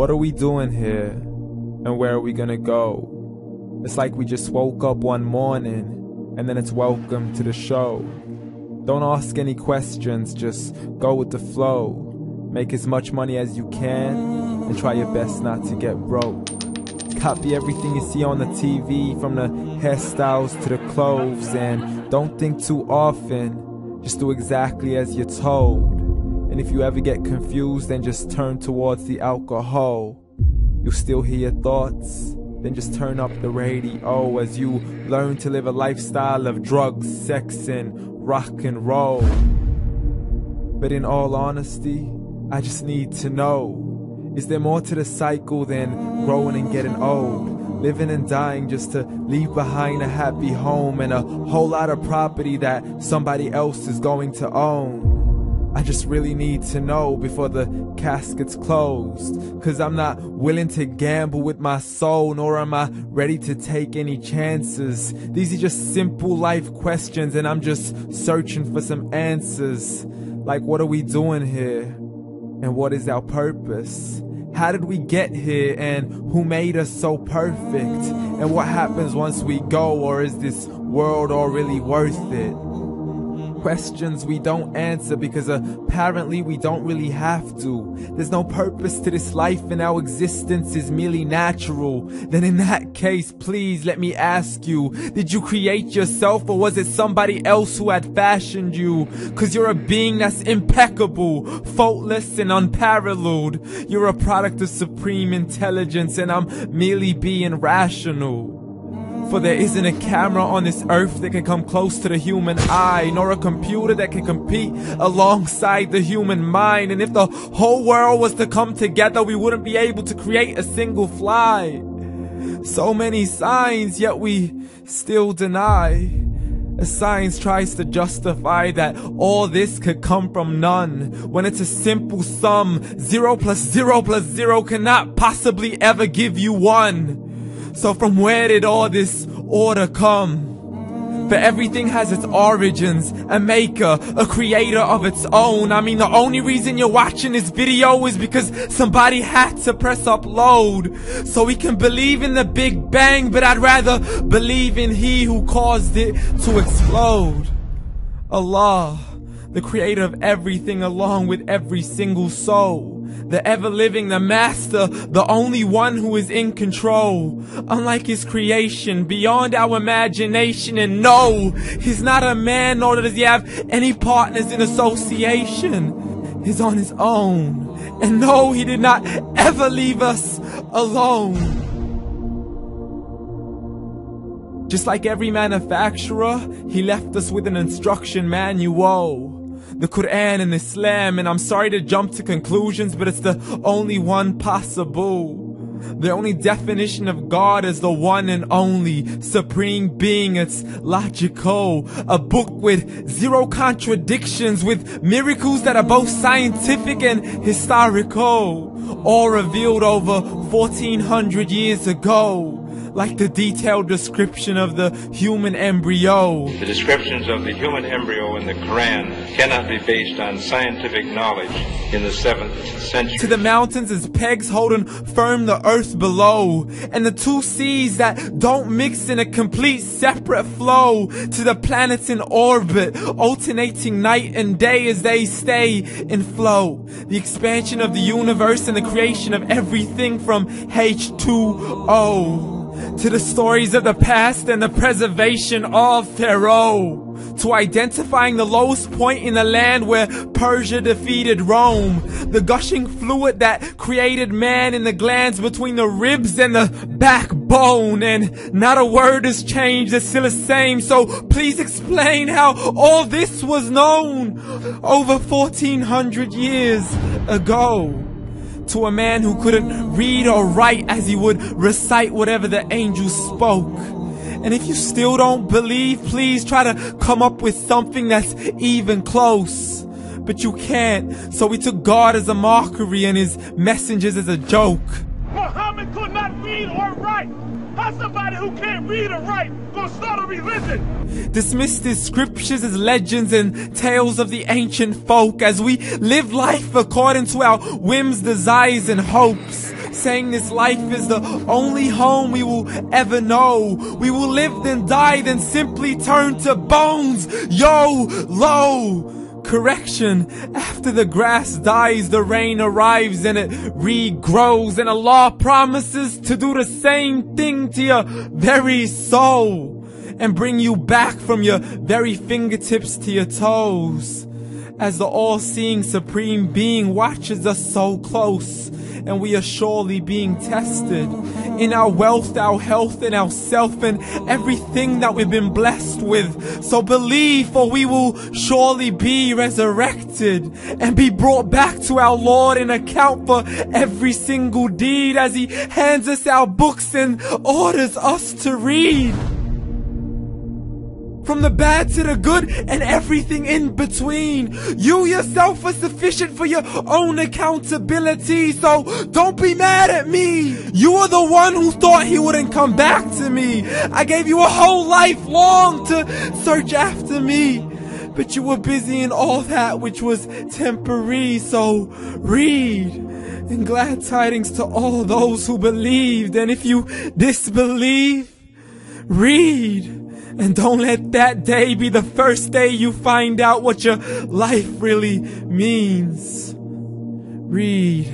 What are we doing here? And where are we gonna go? It's like we just woke up one morning, and then it's welcome to the show. Don't ask any questions, just go with the flow. Make as much money as you can, and try your best not to get broke. Copy everything you see on the TV, from the hairstyles to the clothes, and don't think too often, just do exactly as you're told. And if you ever get confused, then just turn towards the alcohol. You'll still hear your thoughts, then just turn up the radio as you learn to live a lifestyle of drugs, sex, and rock and roll. But in all honesty, I just need to know, is there more to the cycle than growing and getting old? Living and dying just to leave behind a happy home and a whole lot of property that somebody else is going to own. I just really need to know before the casket's closed, 'cause I'm not willing to gamble with my soul, nor am I ready to take any chances. These are just simple life questions, and I'm just searching for some answers. Like, what are we doing here? And what is our purpose? How did we get here, and who made us so perfect? And what happens once we go, or is this world all really worth it? Questions we don't answer because apparently we don't really have to. There's no purpose to this life and our existence is merely natural. Then in that case, please let me ask you, did you create yourself, or was it somebody else who had fashioned you? 'Cause you're a being that's impeccable, faultless and unparalleled. You're a product of supreme intelligence, and I'm merely being rational. For there isn't a camera on this earth that can come close to the human eye, nor a computer that can compete alongside the human mind. And if the whole world was to come together, we wouldn't be able to create a single fly. So many signs, yet we still deny. As science tries to justify that all this could come from none, when it's a simple sum. 0 plus 0 plus 0 cannot possibly ever give you 1. So from where did all this order come? For everything has its origins, a maker, a creator of its own. I mean, the only reason you're watching this video is because somebody had to press upload. So we can believe in the Big Bang, but I'd rather believe in He who caused it to explode. Allah, the creator of everything along with every single soul. The ever-living, the master, the only one who is in control. Unlike his creation, beyond our imagination. And no, he's not a man, nor does he have any partners in association. He's on his own. And no, he did not ever leave us alone. Just like every manufacturer, he left us with an instruction manual. The Quran and Islam, and I'm sorry to jump to conclusions, but it's the only one possible. The only definition of God is the one and only supreme being. It's logical. A book with 0 contradictions, with miracles that are both scientific and historical, all revealed over 1400 years ago. Like the detailed description of the human embryo. The descriptions of the human embryo in the Quran cannot be based on scientific knowledge in the 7th century. To the mountains as pegs holding firm the earth below, and the 2 seas that don't mix in a complete separate flow. To the planets in orbit, alternating night and day as they stay in flow. The expansion of the universe and the creation of everything from H2O. To the stories of the past and the preservation of Pharaoh. To identifying the lowest point in the land where Persia defeated Rome. The gushing fluid that created man in the glands between the ribs and the backbone. And not a word has changed, it's still the same. So please explain how all this was known over 1400 years ago. To a man who couldn't read or write, as he would recite whatever the angels spoke. And if you still don't believe, please try to come up with something that's even close. But you can't, so we took God as a mockery and his messengers as a joke. Muhammad could not read or write. How's somebody who can't read or write gonna start a religion? Dismissed his scriptures as legends and tales of the ancient folk, as we live life according to our whims, desires, and hopes. saying this life is the only home we will ever know. We will live then die, then simply turn to bones. YOLO! Correction, after the grass dies, the rain arrives and it regrows, and Allah promises to do the same thing to your very soul and bring you back from your very fingertips to your toes, as the all-seeing supreme being watches us so close, and we are surely being tested in our wealth, our health, and our self, and everything that we've been blessed with. So believe, for we will surely be resurrected and be brought back to our Lord and account for every single deed, as He hands us our books and orders us to read. From the bad to the good and everything in between. You yourself are sufficient for your own accountability, so don't be mad at me. You are the one who thought He wouldn't come back to me. I gave you a whole life long to search after me, but you were busy in all that which was temporary. So read, and glad tidings to all those who believed. And if you disbelieve, read. And don't let that day be the first day you find out what your life really means. Read.